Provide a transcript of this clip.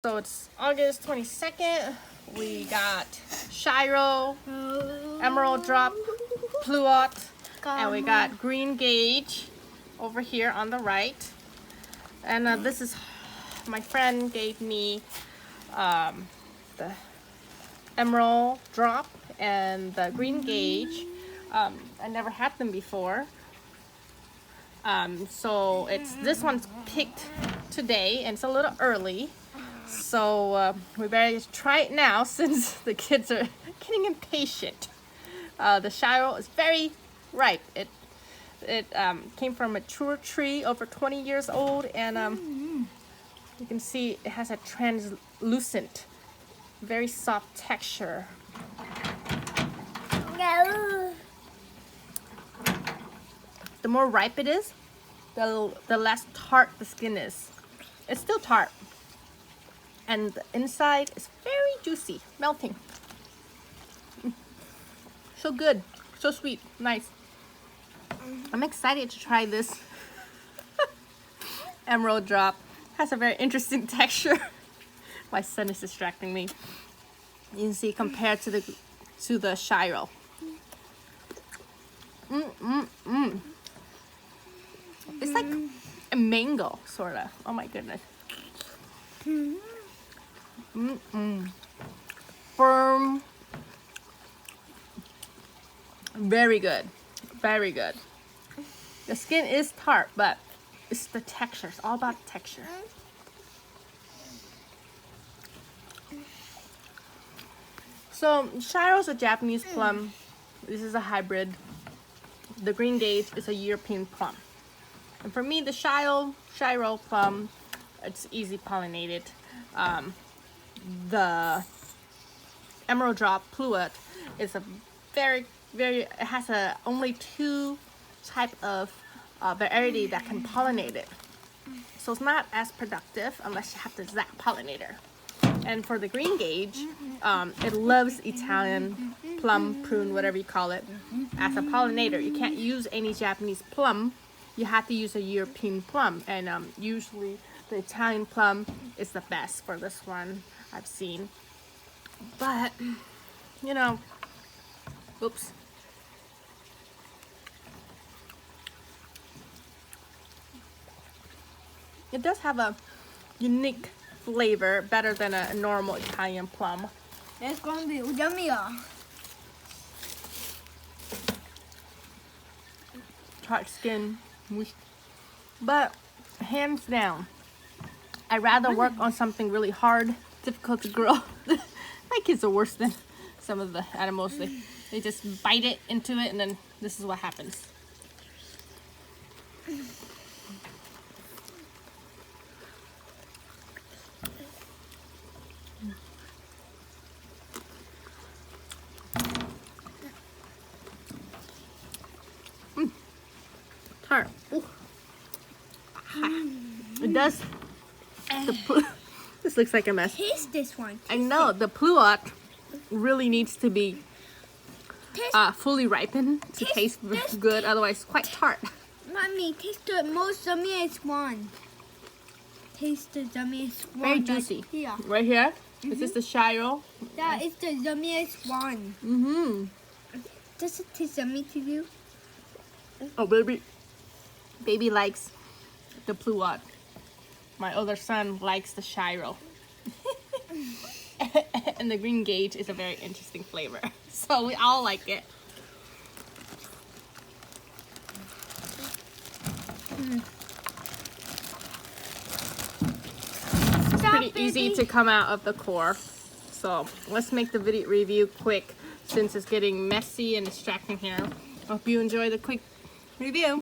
So it's August 22nd. We got Shiro, Emerald Drop, Pluot, and we got Green Gage over here on the right. And this is, my friend gave me the Emerald Drop and the Green Gage. I never had them before. So this one's picked today and it's a little early. So we better just try it now since the kids are getting impatient. The Shiro is very ripe. It came from a mature tree over 20 years old, and you can see it has a translucent, very soft texture. The more ripe it is, the less tart the skin is. It's still tart. And the inside is very juicy, melting. So good, so sweet, nice. I'm excited to try this. Emerald Drop has a very interesting texture. My son is distracting me. You can see compared to the Shiro. It's like a mango, sorta. Oh my goodness. Firm. Very good. Very good. The skin is tart, but it's the texture. It's all about the texture. So Shiro's a Japanese plum. This is a hybrid. The Green Gage is a European plum. And for me, the Shiro plum, it's easy pollinated. The Emerald Drop Pluot is a it has only two type of variety that can pollinate it. So it's not as productive unless you have the exact pollinator. And for the Green Gage, it loves Italian plum, prune, whatever you call it, as a pollinator. You can't use any Japanese plum. You have to use a European plum, and usually the Italian plum is the best for this one I've seen. But, you know, oops. It does have a unique flavor, better than a normal Italian plum. It's gonna be yummy. Tart skin, but hands down, I'd rather work on something really hard, difficult to grow. My kids are worse than some of the animals. They just bite it into it, and then this is what happens. Tart. Ooh. It does. This looks like a mess. Taste this one. I know the Pluot really needs to be fully ripened to taste good. Otherwise, quite tart. Mommy, taste the most yummiest one. Taste the yummiest one. Very juicy. Here. Right here. This is the Shiro. That is the yummiest one. Does it taste yummy to you? Oh, baby likes the Pluot. My other son likes the Shiro. And the Green Gage is a very interesting flavor. So we all like it. It's pretty easy to come out of the core. So let's make the video review quick since it's getting messy and distracting here. Hope you enjoy the quick review.